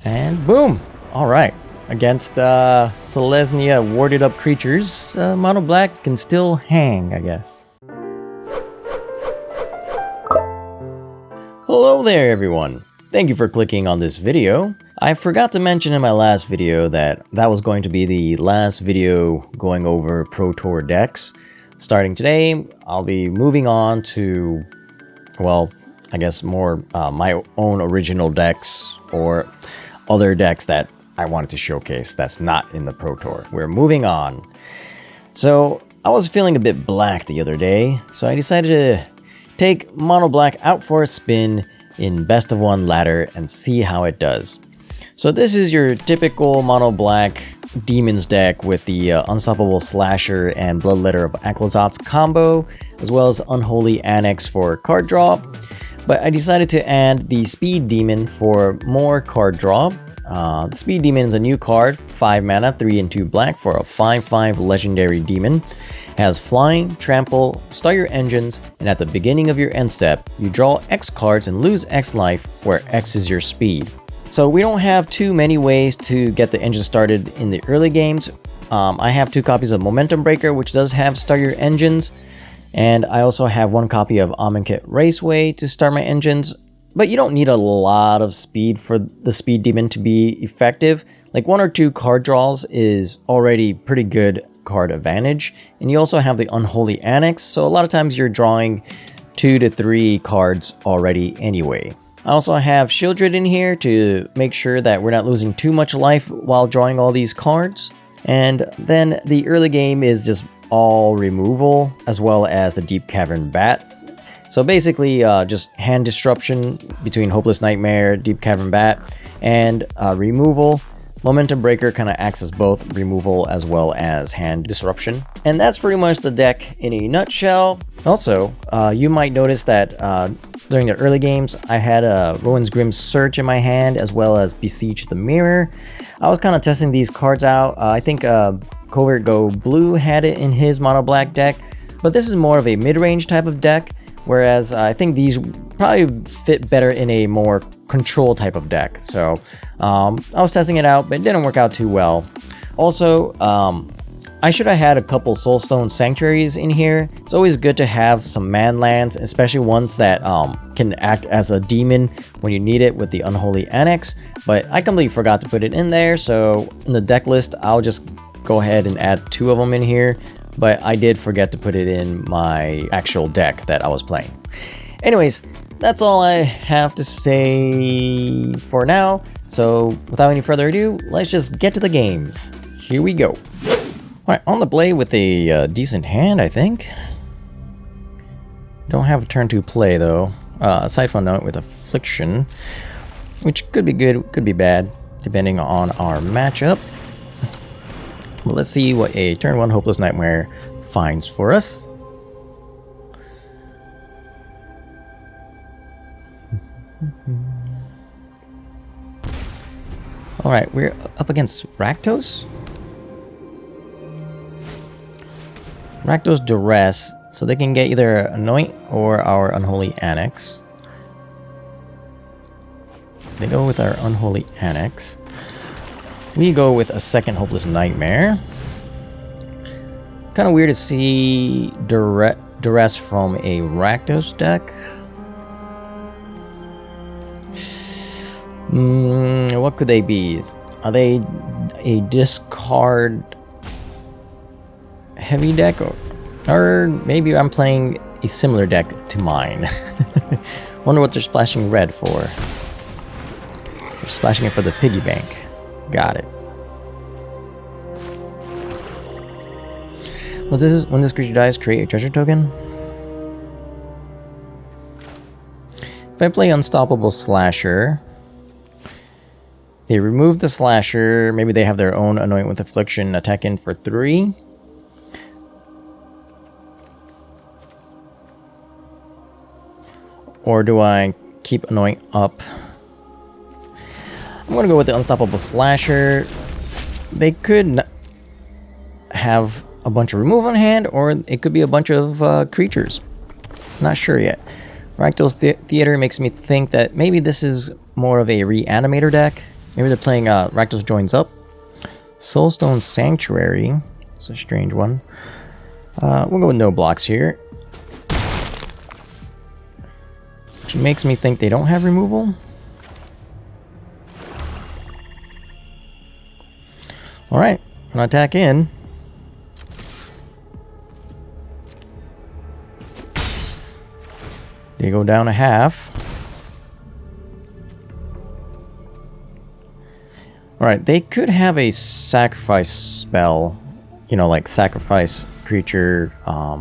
And boom! Alright. Against Selesnya warded up creatures, Mono Black can still hang, I guess. Hello there everyone! Thank you for clicking on this video. I forgot to mention in my last video that was going to be the last video going over Pro Tour decks. Starting today, I'll be moving on to, well, I guess more my own original decks or other decks that I wanted to showcase that's not in the Pro Tour. We're moving on. So I was feeling a bit black the other day, so I decided to take Mono Black out for a spin in Best of One ladder and see how it does. So this is your typical Mono Black Demons deck with the Unstoppable Slasher and Bloodletter of Anklotots combo, as well as Unholy Annex for card draw. But I decided to add the Speed Demon for more card draw. The Speed Demon is a new card, 5 mana, 3 and 2 black for a 5/5 legendary demon. It has flying, trample, start your engines, and at the beginning of your end step, you draw X cards and lose X life, where X is your speed. So we don't have too many ways to get the engine started in the early games. I have 2 copies of Momentum Breaker, which does have start your engines, and I also have 1 copy of Amonkhet Raceway to start my engines. But you don't need a lot of speed for the Speed Demon to be effective. Like 1 or 2 card draws is already pretty good card advantage. And you also have the Unholy Annex, so a lot of times you're drawing 2 to 3 cards already anyway. I also have Shieldred in here to make sure that we're not losing too much life while drawing all these cards. And then the early game is just all removal, as well as the Deep Cavern Bat. So basically, just hand disruption between Hopeless Nightmare, Deep Cavern Bat, and removal. Momentum Breaker kind of acts as both removal as well as hand disruption. And that's pretty much the deck in a nutshell. Also, you might notice that during the early games, I had a Rowan's Grim Search in my hand, as well as Beseech the Mirror. I was kind of testing these cards out. I think Covert Go Blue had it in his Mono Black deck, but this is more of a mid-range type of deck. Whereas I think these probably fit better in a more control type of deck. So I was testing it out, but it didn't work out too well. Also, I should have had a couple Soulstone Sanctuaries in here. It's always good to have some man lands, especially ones that can act as a demon when you need it with the Unholy Annex. But I completely forgot to put it in there. So in the deck list, I'll just go ahead and add 2 of them in here. But I did forget to put it in my actual deck that I was playing. Anyways, that's all I have to say for now. So without any further ado, let's just get to the games. Here we go. Alright, on the blade with a decent hand, I think. Don't have a turn to play though. Aside from that, with Affliction, which could be good, could be bad, depending on our matchup. Well, let's see what a turn 1 Hopeless Nightmare finds for us. Alright, we're up against Rakdos. Rakdos Duress, so they can get either Anoint or our Unholy Annex. They go with our Unholy Annex. We go with a second Hopeless Nightmare. Kind of weird to see Duress from a Rakdos deck. What could they be? Are they a discard heavy deck? Or maybe I'm playing a similar deck to mine. Wonder what they're splashing red for. They're splashing it for the piggy bank. Got it. Well, this is when this creature dies, create a treasure token. If I play Unstoppable Slasher, they remove the Slasher. Maybe they have their own Anoint with Affliction attack in for 3. Or do I keep Anoint up? I'm gonna go with the Unstoppable Slasher. They could have a bunch of remove on hand, or it could be a bunch of creatures. Not sure yet. Rakdos Theater makes me think that maybe this is more of a Reanimator deck. Maybe they're playing Rakdos Joins Up. Soulstone Sanctuary. It's a strange one. We'll go with no blocks here. Which makes me think they don't have removal. Alright, I'm gonna attack in. They go down a half. Alright, they could have a sacrifice spell. You know, like sacrifice creature. I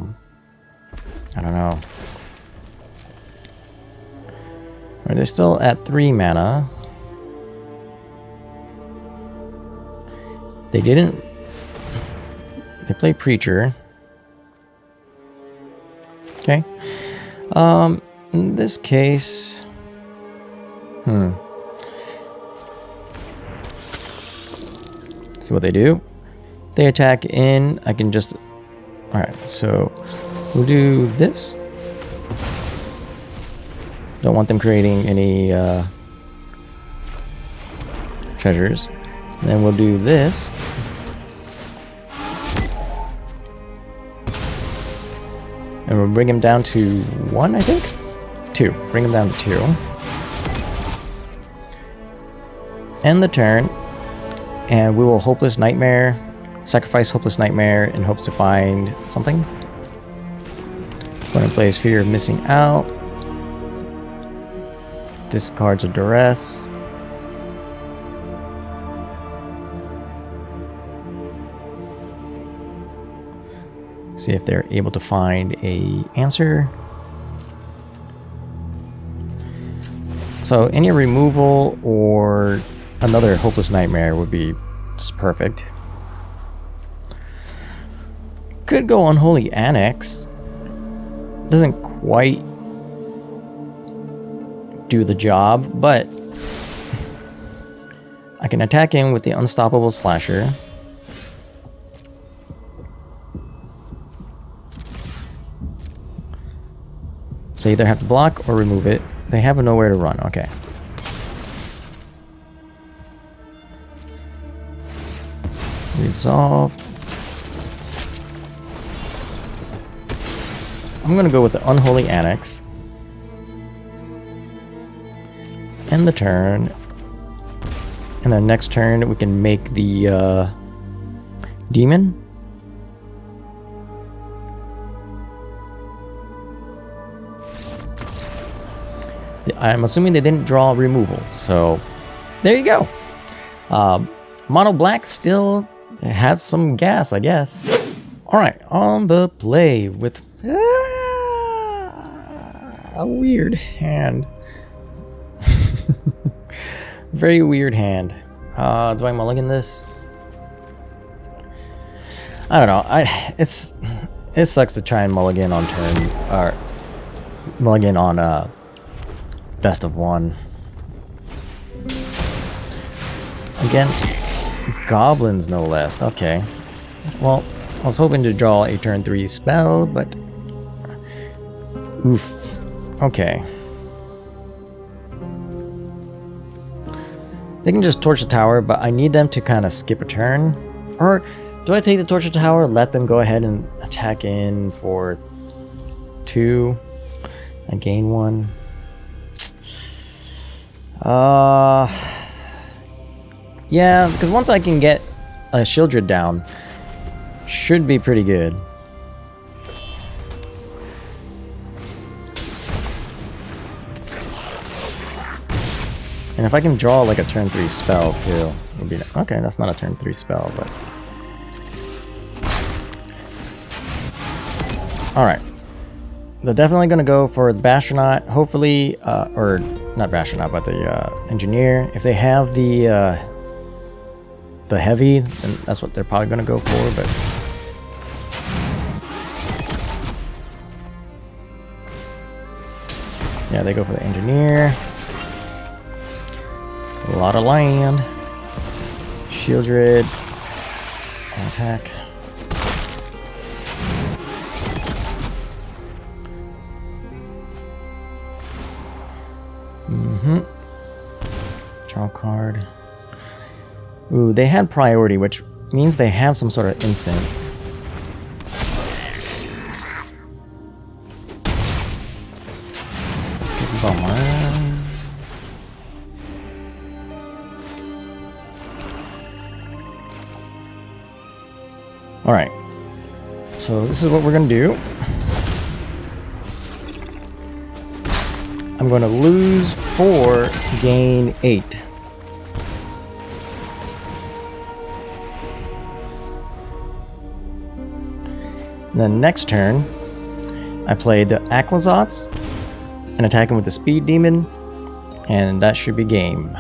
don't know. Alright, they're still at 3 mana. They didn't... They play Preacher. Okay. In this case... See what they do. They attack in, I can just... Alright, so we'll do this. Don't want them creating any treasures. And then we'll do this. And we'll bring him down to 1, I think? 2. Bring him down to 2. End the turn. And we will Hopeless Nightmare. Sacrifice Hopeless Nightmare in hopes to find something. Opponent plays Fear of Missing Out. Discards a Duress. See if they're able to find a answer. So any removal or another Hopeless Nightmare would be just perfect. Could go Unholy Annex. Doesn't quite do the job, but I can attack in with the Unstoppable Slasher. They either have to block or remove it. They have nowhere to run. Okay. Resolve. I'm gonna go with the Unholy Annex. End the turn. And then next turn we can make the demon. I'm assuming they didn't draw removal, so there you go. Mono Black still has some gas, I guess. Alright, on the play with a weird hand. Very weird hand. Do I mulligan this? I don't know. It sucks to try and mulligan on turn, or mulligan on best of 1 against goblins, no less. Okay. Well, I was hoping to draw a turn 3 spell, but oof. Okay. They can just torch the tower, but I need them to kind of skip a turn. Or do I take the torch the tower, let them go ahead and attack in for 2? I gain 1. Yeah, because once I can get a Shieldred down, should be pretty good. And if I can draw like a turn 3 spell too, would be okay. That's not a turn 3 spell, but all right. They're definitely gonna go for the Bastronaut, hopefully, or not Bastronaut, but the Engineer. If they have the heavy, then that's what they're probably gonna go for. But yeah, they go for the Engineer. A lot of land. Shieldred. Attack. Draw card. Ooh, they had priority, which means they have some sort of instant. Alright. So this is what we're going to do. I'm going to lose 4, gain 8. And then next turn, I played the Aclazots and attack him with the Speed Demon, and that should be game.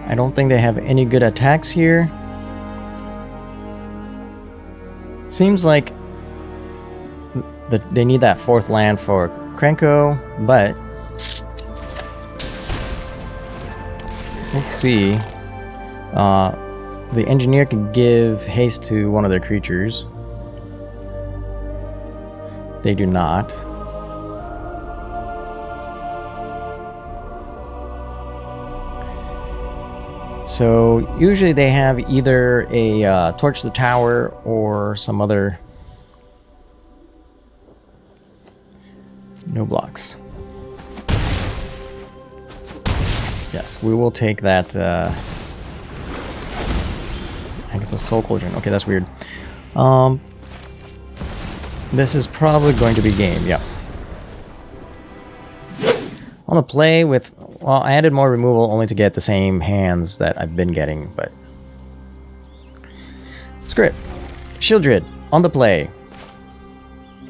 I don't think they have any good attacks here. Seems like they need that 4th land for Krenko, but we'll see. The engineer could give haste to one of their creatures. They do not. So usually they have either a torch the tower or some other. No blocks. Yes, we will take that. I get the Soul Cauldron. Okay, that's weird. This is probably going to be game. Yep. On the play with. Well, I added more removal only to get the same hands that I've been getting, but. Script. Shieldred. On the play.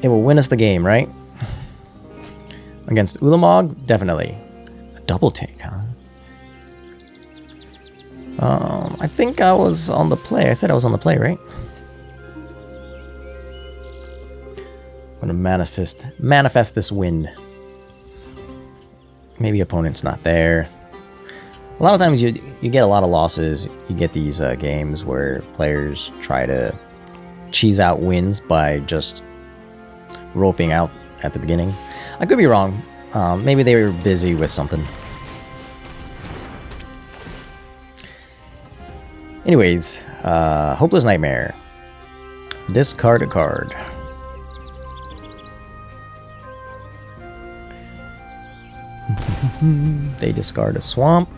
It will win us the game, right? Against Ulamog? Definitely. A double take, huh? I think I was on the play. I said I was on the play, right? I'm gonna manifest this win. Maybe opponent's not there. A lot of times you get a lot of losses. You get these games where players try to cheese out wins by just roping out at the beginning. I could be wrong. Maybe they were busy with something. Anyways, Hopeless Nightmare. Discard a card. They discard a swamp.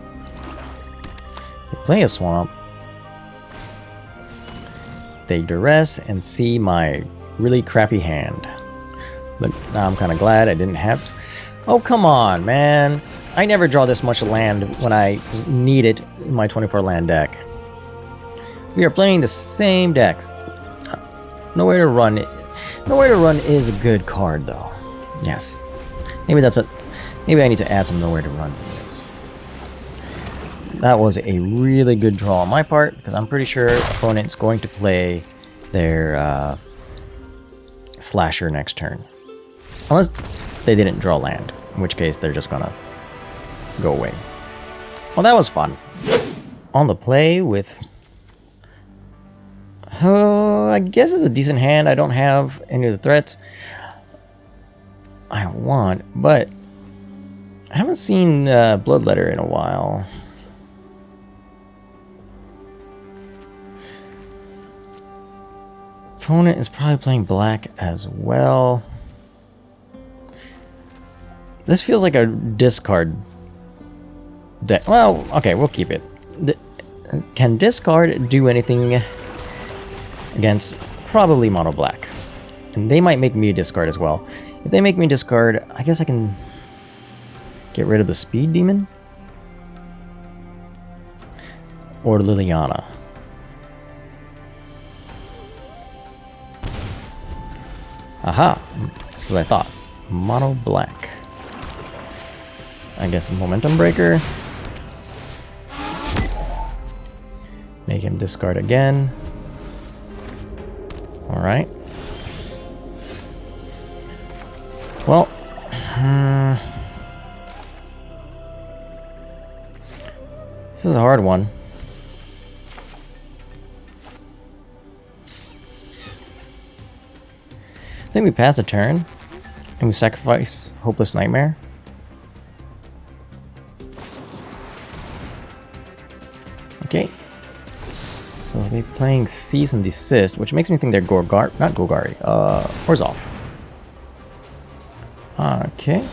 They play a swamp. They duress and see my really crappy hand. But now I'm kind of glad I didn't have... Oh, come on, man. I never draw this much land when I need it in my 24 land deck. We are playing the same decks. Nowhere to Run. Nowhere to Run is a good card, though. Yes. Maybe that's a... Maybe I need to add some Nowhere to Runs in this. That was a really good draw on my part, because I'm pretty sure opponent's going to play their Slasher next turn. Unless they didn't draw land, in which case they're just gonna go away. Well, that was fun. On the play with... I guess it's a decent hand. I don't have any of the threats I want, but I haven't seen Bloodletter in a while. Opponent is probably playing black as well. This feels like a discard deck. Well, okay, we'll keep it. Can discard do anything against probably mono black? And they might make me discard as well. If they make me discard, I guess I can get rid of the Speed Demon or Liliana. Aha! Just as I thought. Mono black. I guess a Momentum Breaker. Make him discard again. Alright. Well. This is a hard one. I think we passed a turn. And we sacrifice Hopeless Nightmare. Okay. So they're playing Cease and Desist, which makes me think they're not Golgari, Orzhov. Okay.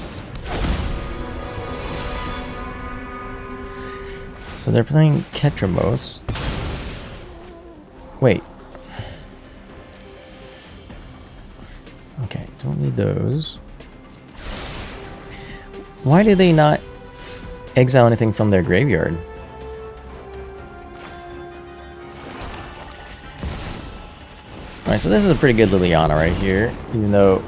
So they're playing Ketramos. Wait. Okay, don't need those. Why did they not exile anything from their graveyard? Alright, so this is a pretty good Liliana right here. Even though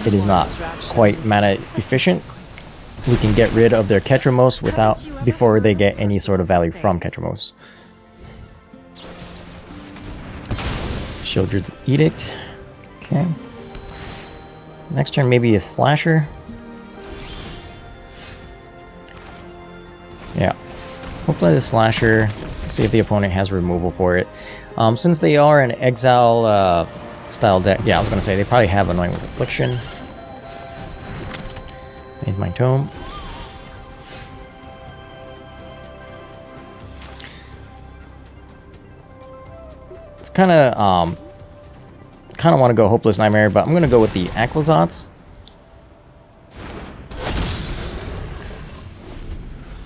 it is not quite mana efficient, we can get rid of their Ketramos before they get any sort of value from Ketramos. Sheoldred's Edict. Okay. Next turn maybe a Slasher. Yeah. We'll play the Slasher. See if the opponent has removal for it. Since they are an exile style deck, yeah, I was gonna say they probably have Annoying with Affliction. Here's my Tome. It's kind of want to go Hopeless Nightmare, but I'm gonna go with the Aclazotz.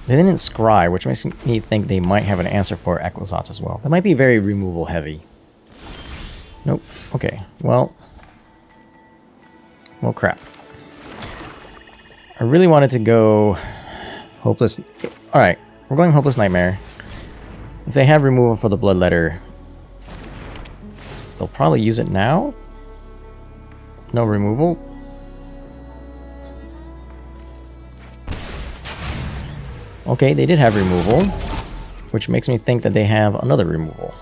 They didn't scry, which makes me think they might have an answer for Aclazotz as well. That might be very removal heavy. Nope. Okay. Well, crap. I really wanted to go Hopeless. All right, we're going Hopeless Nightmare. If they have removal for the Bloodletter, they'll probably use it now. No removal. Okay, they did have removal, which makes me think that they have another removal.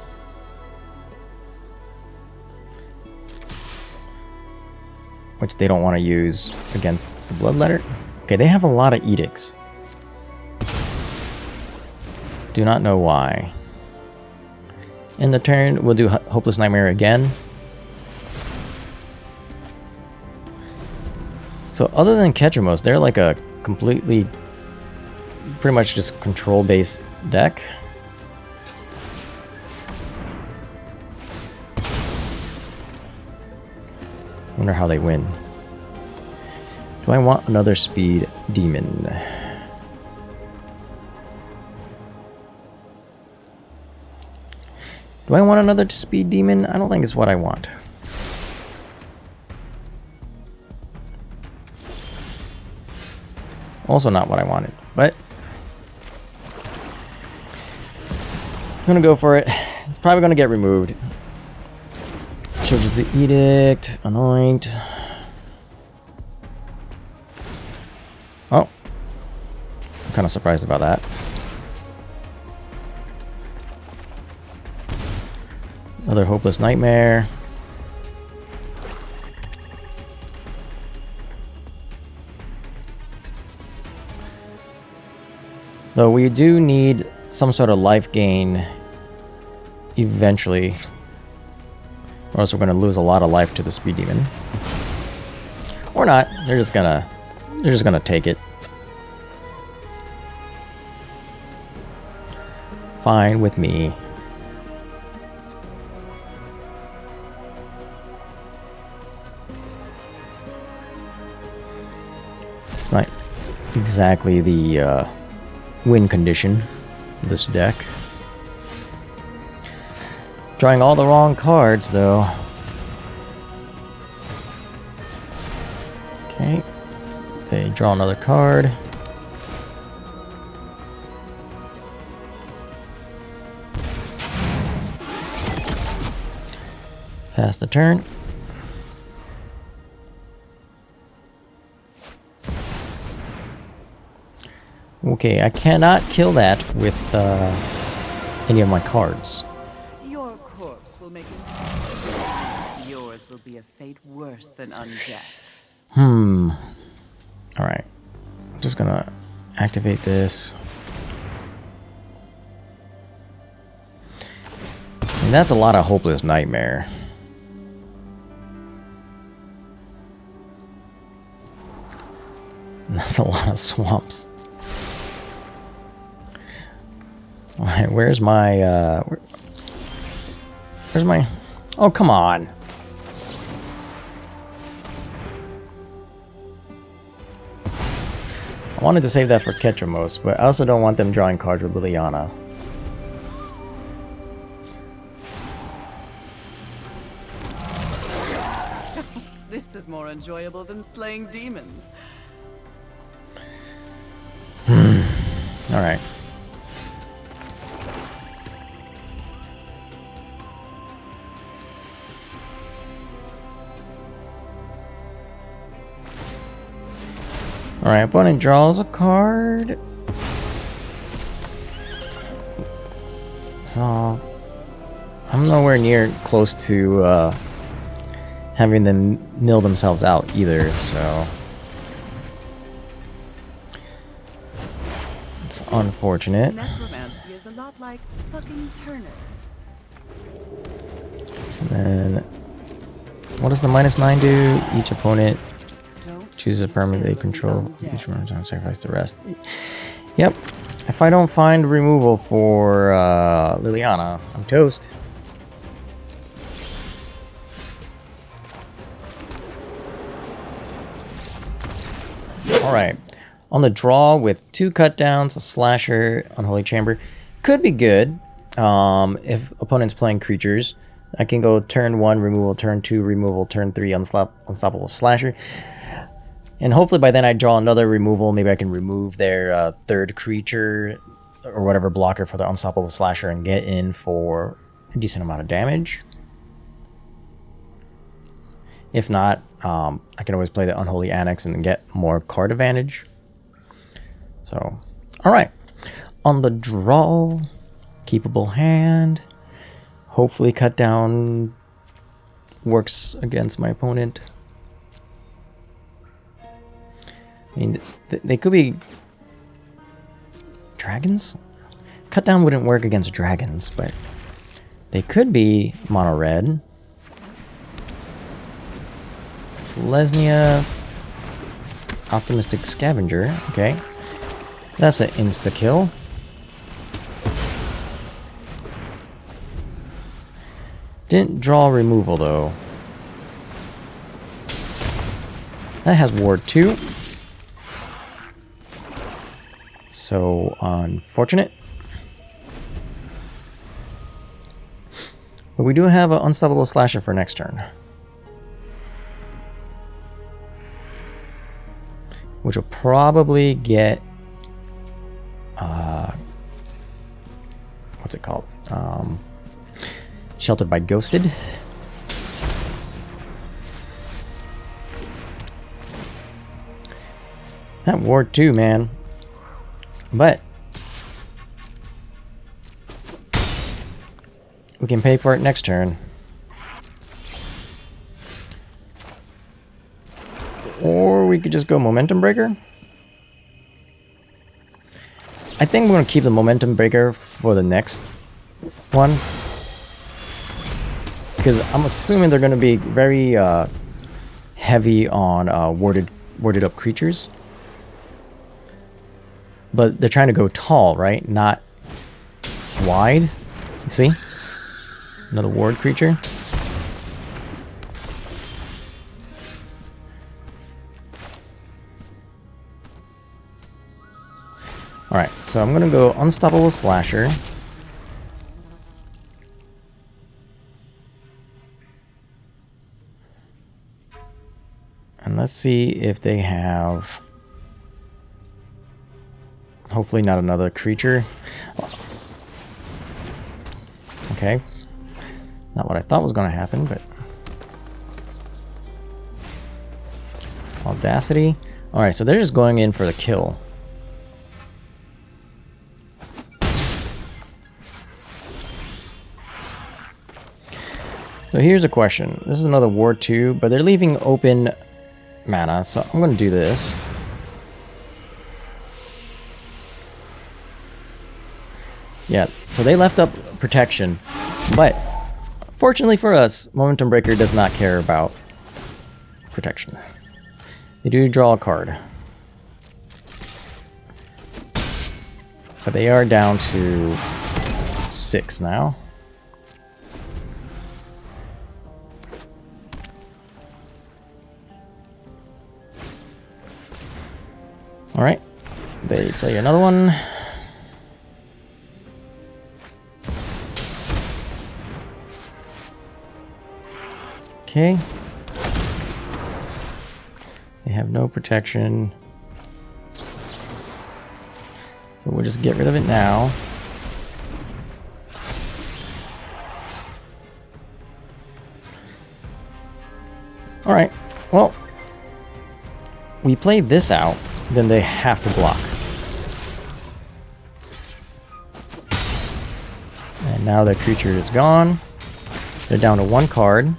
Which they don't want to use against the Bloodletter. Okay, they have a lot of edicts. Do not know why. In the turn, we'll do Hopeless Nightmare again. So other than Ketramos, they're like a completely, pretty much just control-based deck. Wonder how they win. Do I want another speed demon? Do I want another speed demon? I don't think it's what I want. Also not what I wanted, but I'm gonna go for it. It's probably gonna get removed. Sheoldred's Edict, Anoint. Oh, I'm kind of surprised about that. Another Hopeless Nightmare. Though we do need some sort of life gain eventually, or else we're going to lose a lot of life to the Speed Demon. Or not. They're just gonna take it. Fine with me. It's not exactly the win condition of this deck. Drawing all the wrong cards, though. Okay. They draw another card. Pass the turn. Okay, I cannot kill that with any of my cards. Your corpse will make it. Yours will be a fate worse than undeath. Alright. I'm just gonna activate this. And that's a lot of Hopeless Nightmare. And that's a lot of swamps. Alright, where's my, where's my... Oh, come on! I wanted to save that for Ketramos, but I also don't want them drawing cards with Liliana. This is more enjoyable than slaying demons. Alright. Alright, opponent draws a card. So, I'm nowhere near close to having them mill themselves out either, so... It's unfortunate. Necromancy is a lot like plucking turnips. And then, what does the -9 do? Each opponent chooses a permanent they control. Each one time sacrifice the rest. Yep. If I don't find removal for Liliana, I'm toast. Alright. On the draw with 2 cut downs, a slasher, unholy chamber. Could be good if opponent's playing creatures. I can go turn 1 removal, turn 2 removal, turn 3 unstoppable slasher. And hopefully by then I draw another removal. Maybe I can remove their third creature or whatever blocker for the unstoppable slasher and get in for a decent amount of damage. If not, I can always play the Unholy Annex and get more card advantage. So, alright. On the draw, keepable hand. Hopefully cut down works against my opponent. I mean, they could be dragons? Cut down wouldn't work against dragons, but they could be mono red. Selesnya, Optimistic Scavenger. Okay, that's an insta kill. Didn't draw removal though. That has ward 2. So unfortunate. But we do have an unstoppable slasher for next turn. Which will probably get what's it called? Sheltered by Ghosted. That ward 2, man. But we can pay for it next turn. Or we could just go Momentum Breaker. I think we're going to keep the Momentum Breaker for the next one. Because I'm assuming they're going to be very heavy on warded up creatures. But they're trying to go tall, right? Not wide. You see? Another ward creature. Alright, so I'm going to go Unstoppable Slasher. And let's see if they have... Hopefully not another creature. Okay. Not what I thought was going to happen, but... Audacity. Alright, so they're just going in for the kill. So here's a question. This is another ward 2, but they're leaving open mana, so I'm going to do this. Yeah, so they left up protection, but fortunately for us, Momentum Breaker does not care about protection. They do draw a card. But they are down to 6 now. Alright, they play another one. Okay. They have no protection. So we'll just get rid of it now. Alright, well, we played this out, then they have to block. And now that creature is gone. They're down to 1 card.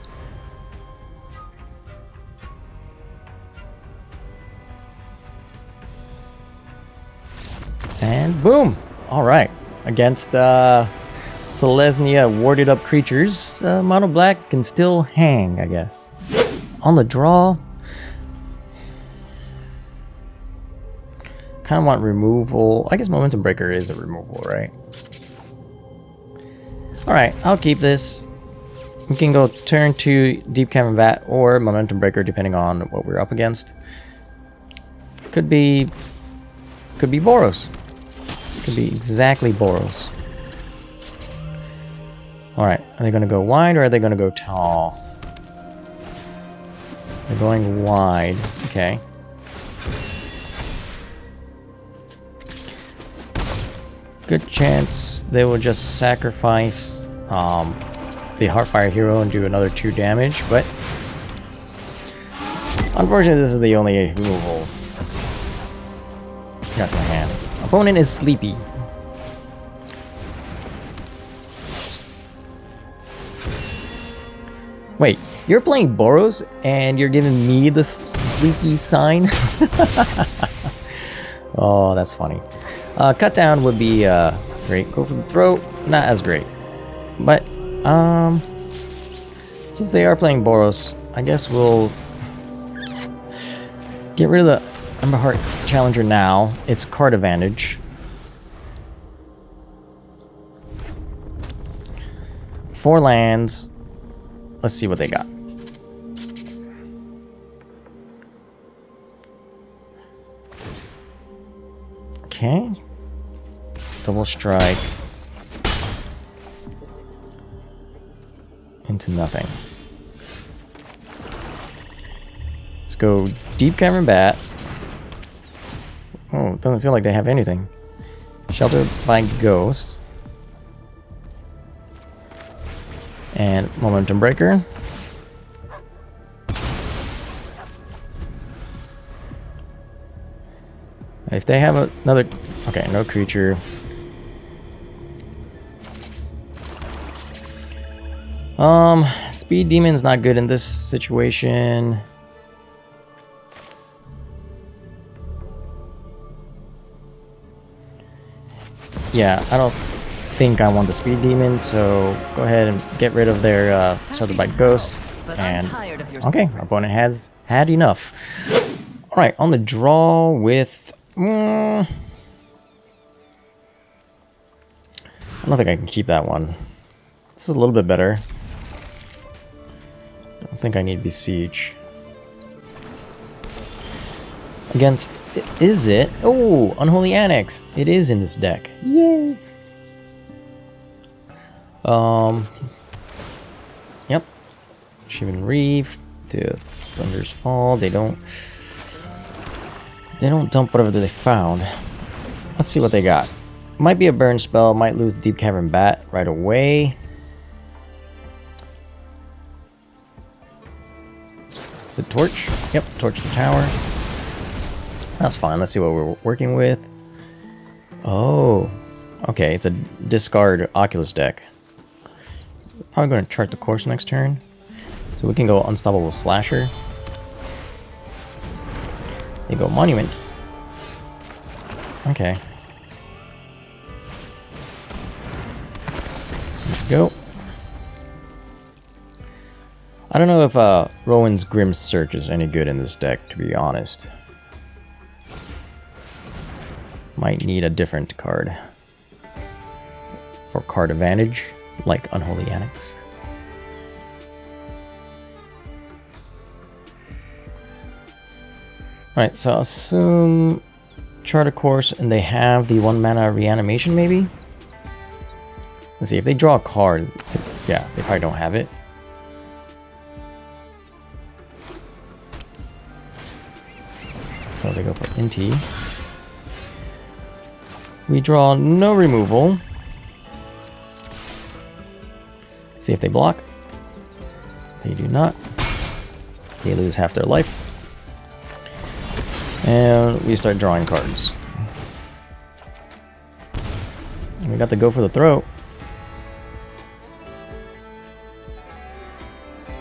And boom! Alright, against Selesnya warded up creatures, Mono Black can still hang, I guess. On the draw, kind of want removal. I guess Momentum Breaker is a removal, right? Alright, I'll keep this. We can go turn to Deep Cavern Vat or Momentum Breaker depending on what we're up against. Could be Boros. Could be exactly Boros. Alright, are they going to go wide or are they going to go tall? They're going wide. Okay. Good chance they will just sacrifice the Heartfire Hero and do another 2 damage, but unfortunately this is the only removal got to my hand. Opponent is sleepy. Wait, you're playing Boros and you're giving me the sleepy sign? Oh, that's funny. Cut down would be great. Go for the throat, not as great. But since they are playing Boros, I guess we'll get rid of the Emberheart Challenger now. It's card advantage. Four lands. Let's see what they got. Okay. Double strike. Into nothing. Let's go Deep Cavern Bat. Oh, it doesn't feel like they have anything. Sheltered by Ghost. And Momentum Breaker. If they have another... Okay, no creature. Speed Demon's not good in this situation. Yeah, I don't think I want the Speed Demon, so go ahead and get rid of their Sheltered by Ghost. And okay, opponent has had enough. Alright, on the draw with... I don't think I can keep that one. This is a little bit better. I don't think I need Besiege. Against... Is it? Oh, Unholy Annex. It is in this deck. Yay! Yep. Shivan Reeve to Thunder's Fall. They don't dump whatever they found. Let's see what they got. Might be a burn spell. Might lose Deep Cavern Bat right away. Is it Torch? Yep, Torch the tower. That's fine. Let's see what we're working with. Oh, okay. It's a discard Oculus deck. Probably going to chart the course next turn. So we can go Unstoppable Slasher. They go Monument. Okay. Let's go. I don't know if Rowan's Grim Search is any good in this deck, to be honest. Might need a different card. for card advantage, like Unholy Annex. Alright, so assume chart a course and they have the 1 mana reanimation maybe? Let's see, if they draw a card, yeah, they probably don't have it. So they go for Inti. We draw no removal. See if they block. They do not. They lose half their life. And we start drawing cards. And we got to go for the throat.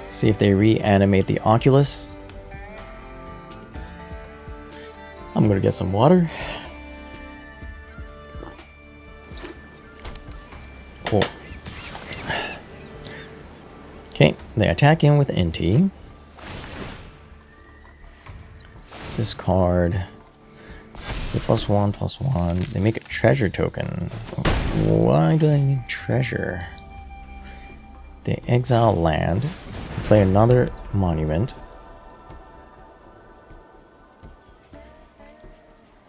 See if they reanimate the Oculus. I'm gonna get some water. Cool. Okay, they attack in with Inti. Discard. The +1/+1. They make a treasure token. Why do they need treasure? They exile land. Play another monument.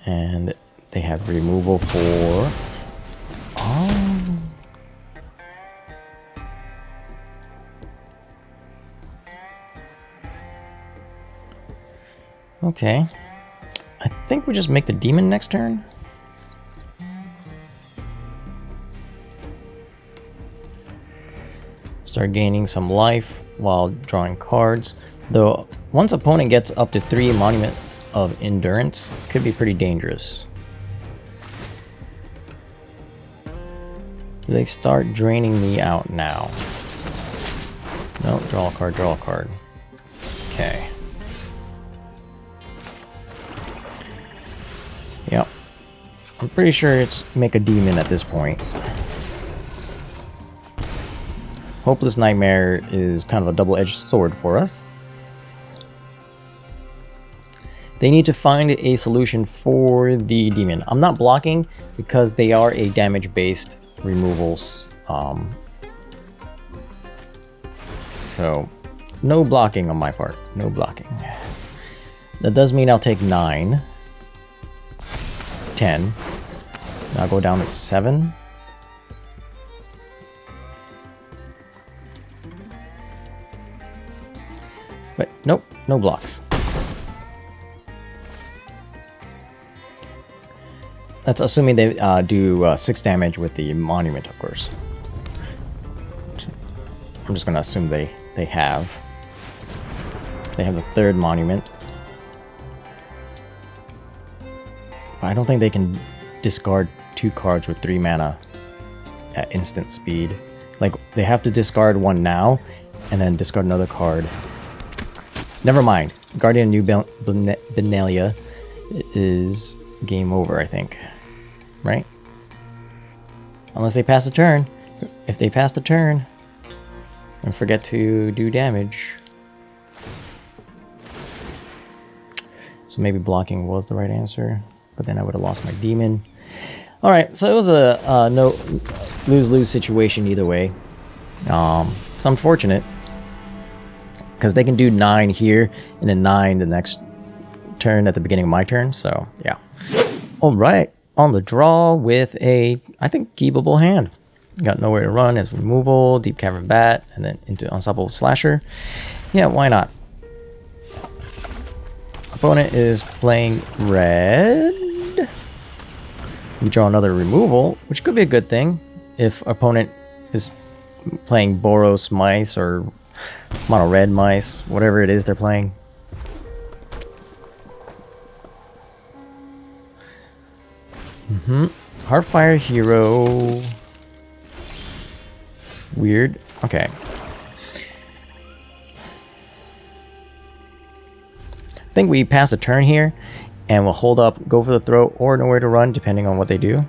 And they have removal for... Oh. Okay. I think we just make the demon next turn. Start gaining some life while drawing cards. Though, once opponent gets up to 3 monument of endurance, could be pretty dangerous. Do they start draining me out now? No, draw a card, draw a card. Okay. Yep. I'm pretty sure it's make a demon at this point. Hopeless Nightmare is kind of a double-edged sword for us. They need to find a solution for the demon. I'm not blocking because they are a damage-based removals. So, no blocking on my part. No blocking. That does mean I'll take 9. 10. I'll go down to 7. But nope, no blocks. That's assuming they do 6 damage with the monument, of course. I'm just gonna assume they have. They have the 3rd monument. But I don't think they can discard 2 cards with 3 mana at instant speed. Like, they have to discard 1 now, and then discard another card. Never mind. Guardian New Benalia is game over, I think. Right? Unless they pass the turn. If they pass the turn and forget to do damage. So maybe blocking was the right answer. But then I would have lost my demon. Alright, so it was a no lose-lose situation either way. It's unfortunate. Because they can do 9 here, and then 9 the next turn at the beginning of my turn, so yeah. Alright, on the draw with a, I think, keepable hand. Got nowhere to run as removal, Deep Cavern Bat, and then into Unstoppable Slasher. Yeah, why not? Opponent is playing red. We draw another removal, which could be a good thing if opponent is playing Boros Mice or Mono Red Mice, whatever it is they're playing. Heartfire Hero. Weird. Okay. I think we passed a turn here, and we'll hold up, go for the throat, or nowhere to run, depending on what they do.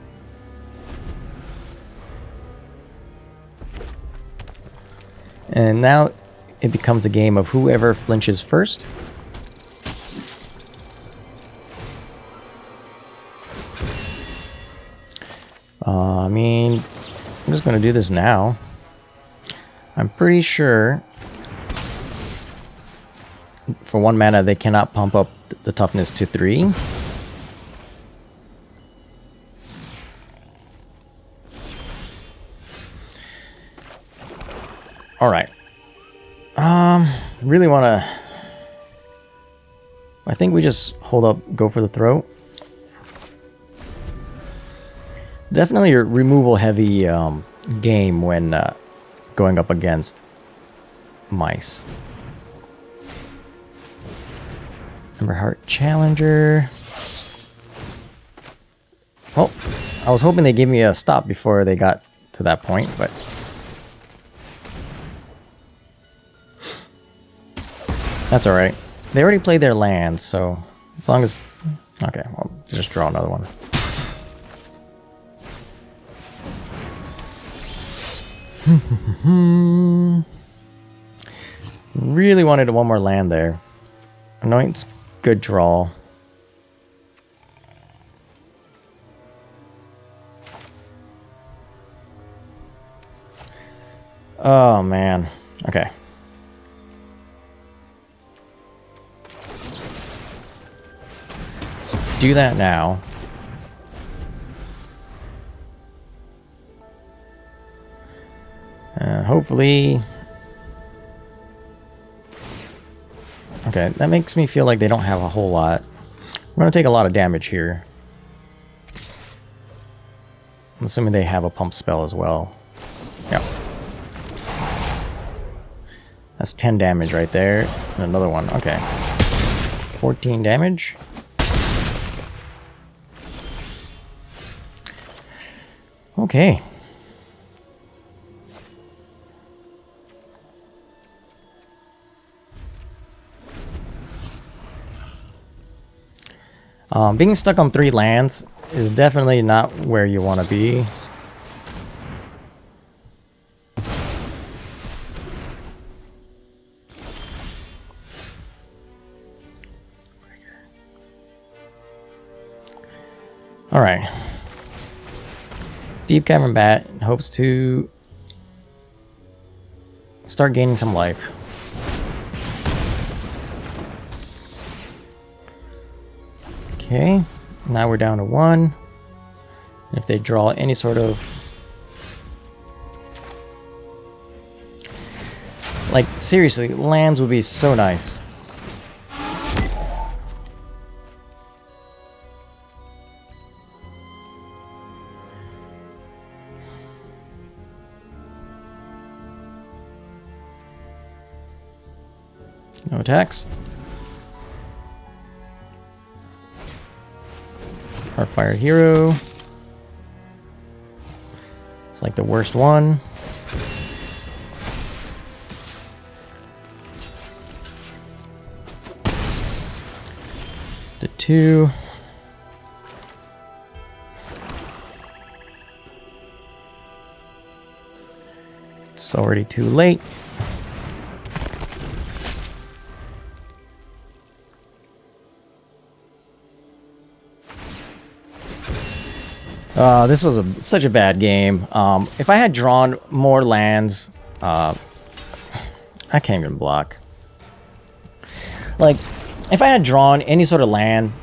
And now it becomes a game of whoever flinches first. I mean, I'm just going to do this now. I'm pretty sure for 1 mana they cannot pump up the toughness to 3. Alright. Really want to... I think we just hold up, go for the throat. Definitely a removal heavy game when going up against mice. Emberheart Challenger. Well, I was hoping they gave me a stop before they got to that point, but... that's alright. They already played their land, so as long as... okay, well, just draw another one. Really wanted one more land there. Anoint's good draw. Oh man. Okay. Let's do that now. Hopefully... okay, that makes me feel like they don't have a whole lot. We're going to take a lot of damage here. I'm assuming they have a pump spell as well. Yep. That's 10 damage right there. And another one. Okay. 14 damage. Okay. Being stuck on 3 lands is definitely not where you want to be. Alright. Deep Cavern Bat hopes to start gaining some life. Okay, now we're down to 1. If they draw any sort of... like, seriously, lands would be so nice. No attacks. Our Fire Hero. It's like the worst one. The 2. It's already too late. This was such a bad game. If I had drawn more lands, I can't even block. Like, if I had drawn any sort of land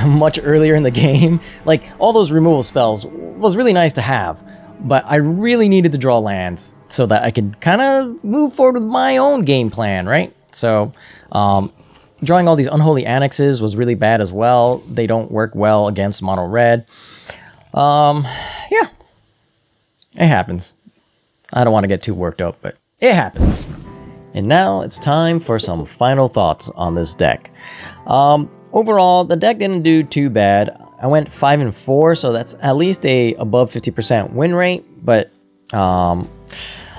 much earlier in the game, like, all those removal spells was really nice to have. But I really needed to draw lands so that I could kind of move forward with my own game plan, right? So, drawing all these Unholy Annexes was really bad as well. They don't work well against mono red. Yeah. It happens. I don't want to get too worked up, but it happens. And now it's time for some final thoughts on this deck. Overall, the deck didn't do too bad. I went 5-4, so that's at least a above 50% win rate, but I'm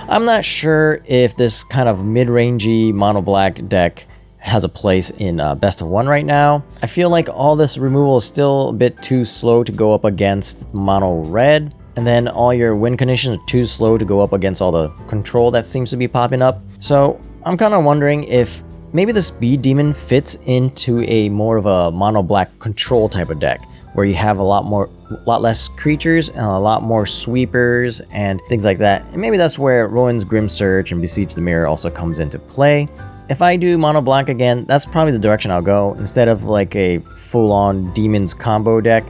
not sure if this kind of mid-rangey mono black deck has a place in best of 1 right now. I feel like all this removal is still a bit too slow to go up against mono red, and then all your win conditions are too slow to go up against all the control that seems to be popping up. So I'm kind of wondering if maybe the Speed Demon fits into a more of a mono black control type of deck, where you have a lot less creatures and a lot more sweepers and things like that. And maybe that's where Rowan's Grim Search and Besiege the Mirror also comes into play. If I do mono black again, that's probably the direction I'll go. Instead of like a full-on demons combo deck,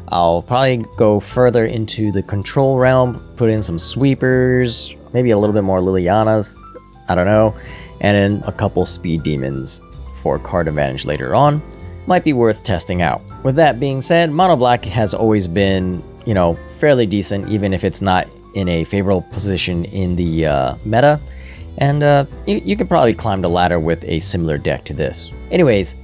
I'll probably go further into the control realm, put in some sweepers, maybe a little bit more Lilianas, I don't know, and then a couple speed demons for card advantage later on. Might be worth testing out. With that being said, mono black has always been, you know, fairly decent, even if it's not in a favorable position in the meta. And you could probably climb the ladder with a similar deck to this. Anyways,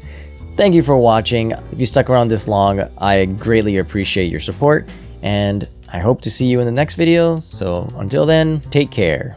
thank you for watching. If you stuck around this long, I greatly appreciate your support, and I hope to see you in the next video. So until then, take care.